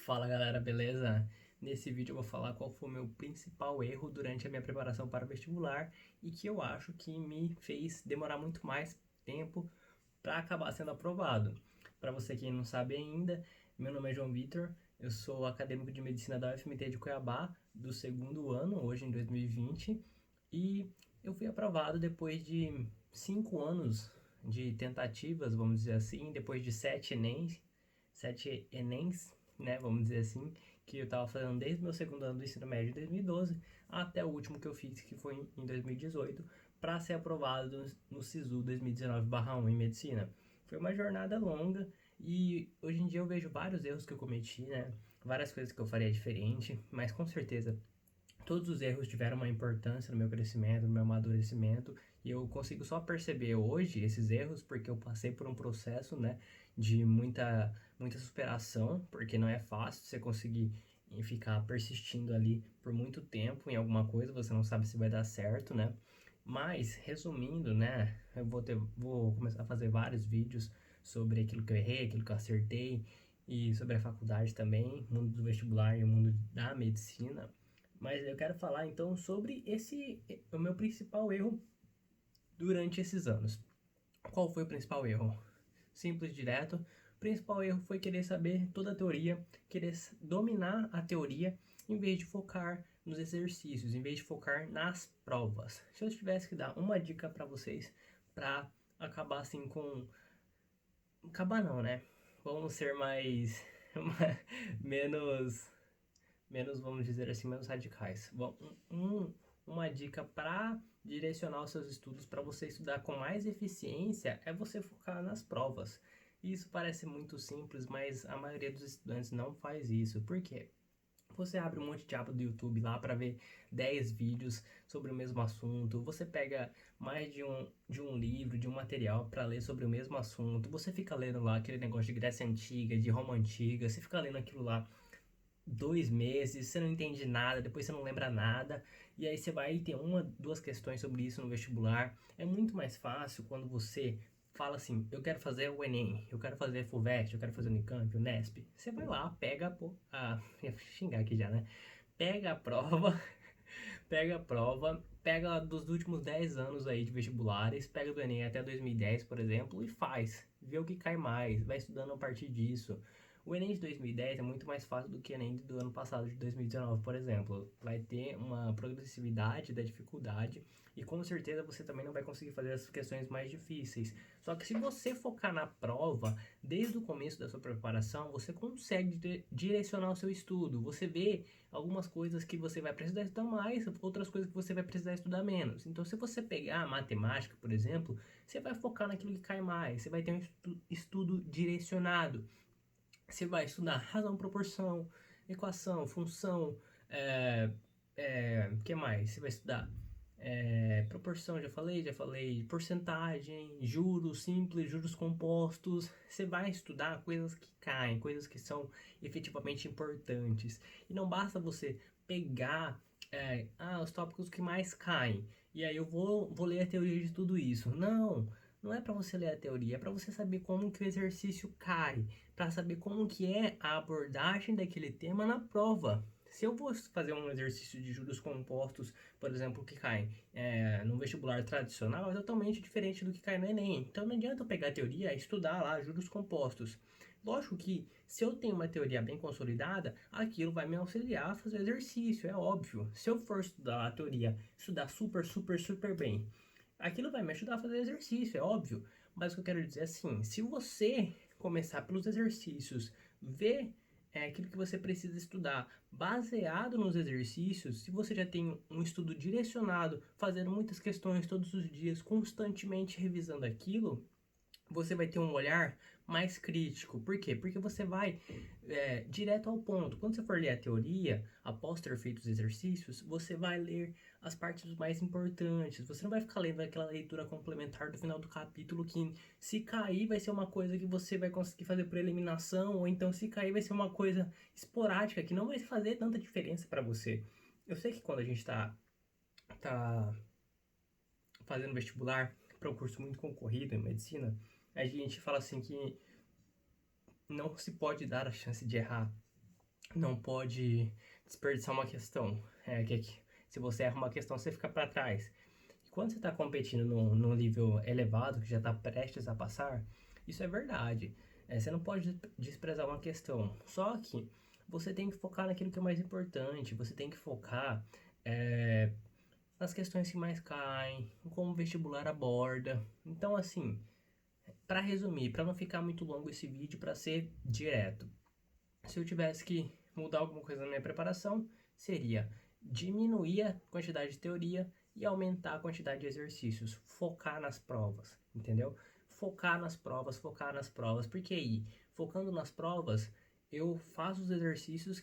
Fala galera, beleza? Nesse vídeo eu vou falar qual foi o meu principal erro durante a minha preparação para o vestibular e que eu acho que me fez demorar muito mais tempo para acabar sendo aprovado. Para você que não sabe ainda, meu nome é João Vitor, eu sou acadêmico de medicina da UFMT de Cuiabá, do segundo ano, hoje em 2020, e eu fui aprovado depois de 5 anos de tentativas, vamos dizer assim, depois de 7 Enems, né, vamos dizer assim, que eu estava fazendo desde o meu segundo ano do ensino médio em 2012 até o último que eu fiz, que foi em 2018, para ser aprovado no SISU 2019/1 em medicina. Foi uma jornada longa e hoje em dia eu vejo vários erros que eu cometi, né, várias coisas que eu faria diferente, mas com certeza todos os erros tiveram uma importância no meu crescimento, no meu amadurecimento, e eu consigo só perceber hoje esses erros porque eu passei por um processo, né, de muita superação, porque não é fácil você conseguir ficar persistindo ali por muito tempo em alguma coisa, você não sabe se vai dar certo, né? Mas, resumindo, né, vou começar a fazer vários vídeos sobre aquilo que eu errei, aquilo que eu acertei, e sobre a faculdade também, mundo do vestibular e o mundo da medicina. Mas eu quero falar então sobre o meu principal erro durante esses anos. Qual foi o principal erro? Simples, direto. O principal erro foi querer saber toda a teoria, querer dominar a teoria, em vez de focar nos exercícios, em vez de focar nas provas. Se eu tivesse que dar uma dica para vocês para acabar assim com acabar não, né? Vamos ser mais menos vamos dizer assim, menos radicais. Bom, uma dica para direcionar os seus estudos para você estudar com mais eficiência é você focar nas provas. Isso parece muito simples, mas a maioria dos estudantes não faz isso. Por quê? Você abre um monte de aba do YouTube lá para ver 10 vídeos sobre o mesmo assunto. Você pega mais de um livro, de um material para ler sobre o mesmo assunto. Você fica lendo lá aquele negócio de Grécia Antiga, de Roma Antiga. Você fica lendo aquilo lá 2 meses, você não entende nada, depois você não lembra nada, e aí você vai ter uma, duas questões sobre isso no vestibular. É muito mais fácil quando você fala assim, eu quero fazer o Enem, eu quero fazer FUVEST, eu quero fazer o Unicamp, o Nesp. Você vai lá, pega ia xingar aqui já, né? Pega a prova, pega dos últimos 10 anos aí de vestibulares, pega do Enem até 2010, por exemplo, e faz. Vê o que cai mais, vai estudando a partir disso. O Enem de 2010 é muito mais fácil do que o Enem do ano passado, de 2019, por exemplo. Vai ter uma progressividade da dificuldade e com certeza você também não vai conseguir fazer as questões mais difíceis. Só que se você focar na prova, desde o começo da sua preparação, você consegue direcionar o seu estudo. Você vê algumas coisas que você vai precisar estudar mais, outras coisas que você vai precisar estudar menos. Então, se você pegar a matemática, por exemplo, você vai focar naquilo que cai mais, você vai ter um estudo direcionado. Você vai estudar razão, proporção, equação, função, que mais? Você vai estudar proporção, já falei, porcentagem, juros simples, juros compostos. Você vai estudar coisas que caem, coisas que são efetivamente importantes. E não basta você pegar os tópicos que mais caem. E aí eu vou ler a teoria de tudo isso. Não, não é para você ler a teoria, é para você saber como que o exercício cai, para saber como que é a abordagem daquele tema na prova. Se eu vou fazer um exercício de juros compostos, por exemplo, que cai no vestibular tradicional, é totalmente diferente do que cai no Enem. Então não adianta eu pegar a teoria e estudar lá juros compostos. Lógico que se eu tenho uma teoria bem consolidada, aquilo vai me auxiliar a fazer exercício, é óbvio. Se eu for estudar a teoria, estudar super bem, aquilo vai me ajudar a fazer exercício, é óbvio. Mas o que eu quero dizer é assim, se você começar pelos exercícios, ver aquilo que você precisa estudar, baseado nos exercícios, se você já tem um estudo direcionado, fazendo muitas questões todos os dias, constantemente revisando aquilo, você vai ter um olhar mais crítico. Por quê? Porque você vai direto ao ponto. Quando você for ler a teoria, após ter feito os exercícios, você vai ler as partes mais importantes. Você não vai ficar lendo aquela leitura complementar do final do capítulo que, se cair, vai ser uma coisa que você vai conseguir fazer por eliminação, ou então, se cair, vai ser uma coisa esporádica que não vai fazer tanta diferença para você. Eu sei que quando a gente tá fazendo vestibular para um curso muito concorrido em medicina, a gente fala assim que não se pode dar a chance de errar. não pode desperdiçar uma questão. Se você erra uma questão, você fica para trás. E quando você está competindo num nível elevado, que já está prestes a passar, isso é verdade. Você não pode desprezar uma questão. Só que você tem que focar naquilo que é mais importante. Você tem que focar é, nas questões que mais caem, como o vestibular aborda. Então, assim, para resumir, para não ficar muito longo esse vídeo, para ser direto, se eu tivesse que mudar alguma coisa na minha preparação, seria diminuir a quantidade de teoria e aumentar a quantidade de exercícios. Focar nas provas, entendeu? Focar nas provas. Porque aí, focando nas provas, eu faço os exercícios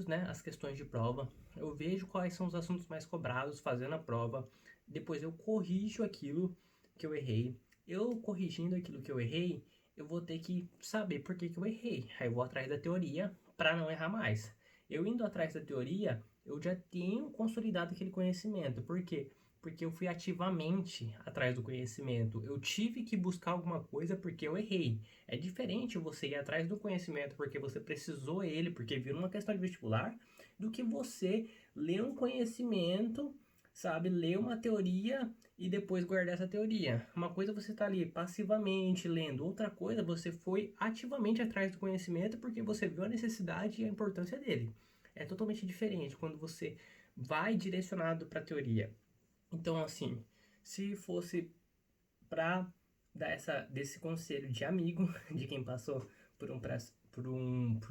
né, as questões de prova, eu vejo quais são os assuntos mais cobrados fazendo a prova, depois eu corrijo aquilo que eu errei. Eu corrigindo aquilo que eu errei, eu vou ter que saber por que eu errei. Aí eu vou atrás da teoria para não errar mais. Eu indo atrás da teoria, eu já tenho consolidado aquele conhecimento. Por quê? Porque eu fui ativamente atrás do conhecimento. Eu tive que buscar alguma coisa porque eu errei. É diferente você ir atrás do conhecimento porque você precisou ele, porque viu uma questão de vestibular, do que você ler um conhecimento, sabe, ler uma teoria e depois guardar essa teoria. Uma coisa você está ali passivamente lendo, outra coisa você foi ativamente atrás do conhecimento porque você viu a necessidade e a importância dele. É totalmente diferente quando você vai direcionado para a teoria. Então, assim, se fosse para dar desse conselho de amigo, de quem passou por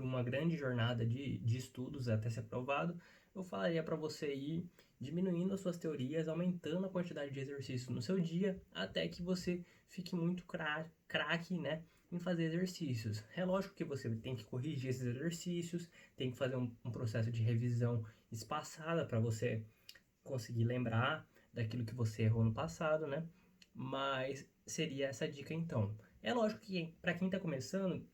uma grande jornada de estudos até ser aprovado, eu falaria para você ir diminuindo as suas teorias, aumentando a quantidade de exercícios no seu dia, até que você fique muito craque, né, em fazer exercícios. É lógico que você tem que corrigir esses exercícios, tem que fazer um processo de revisão espaçada para você conseguir lembrar daquilo que você errou no passado, né? Mas seria essa dica então. É lógico que para quem está começando,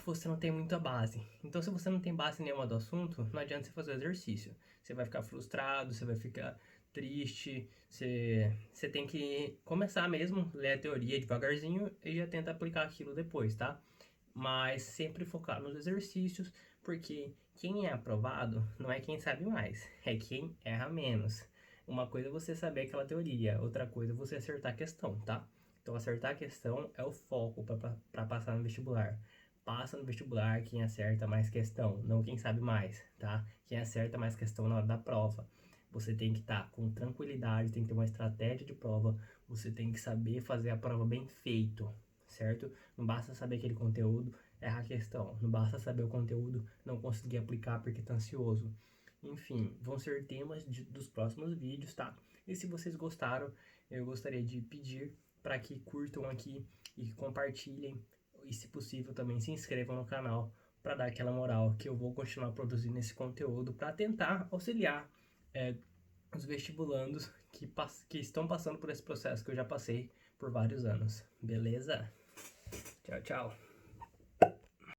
você não tem muita base. Então, se você não tem base nenhuma do assunto, não adianta você fazer o exercício. Você vai ficar frustrado, você vai ficar triste. Você tem que começar mesmo, ler a teoria devagarzinho e já tenta aplicar aquilo depois, tá? Mas sempre focar nos exercícios, porque quem é aprovado não é quem sabe mais, é quem erra menos. Uma coisa é você saber aquela teoria, outra coisa é você acertar a questão, tá? Então, acertar a questão é o foco para passar no vestibular. Passa no vestibular quem acerta mais questão, não quem sabe mais, tá? Quem acerta mais questão na hora da prova. Você tem que estar com tranquilidade, tem que ter uma estratégia de prova, você tem que saber fazer a prova bem feito, certo? Não basta saber aquele conteúdo, errar a questão. Não basta saber o conteúdo, não conseguir aplicar porque está ansioso. Enfim, vão ser temas dos próximos vídeos, tá? E se vocês gostaram, eu gostaria de pedir para que curtam aqui e que compartilhem. E se possível também se inscrevam no canal para dar aquela moral que eu vou continuar produzindo esse conteúdo para tentar auxiliar os vestibulandos que estão passando por esse processo que eu já passei por vários anos. Beleza? Tchau, tchau.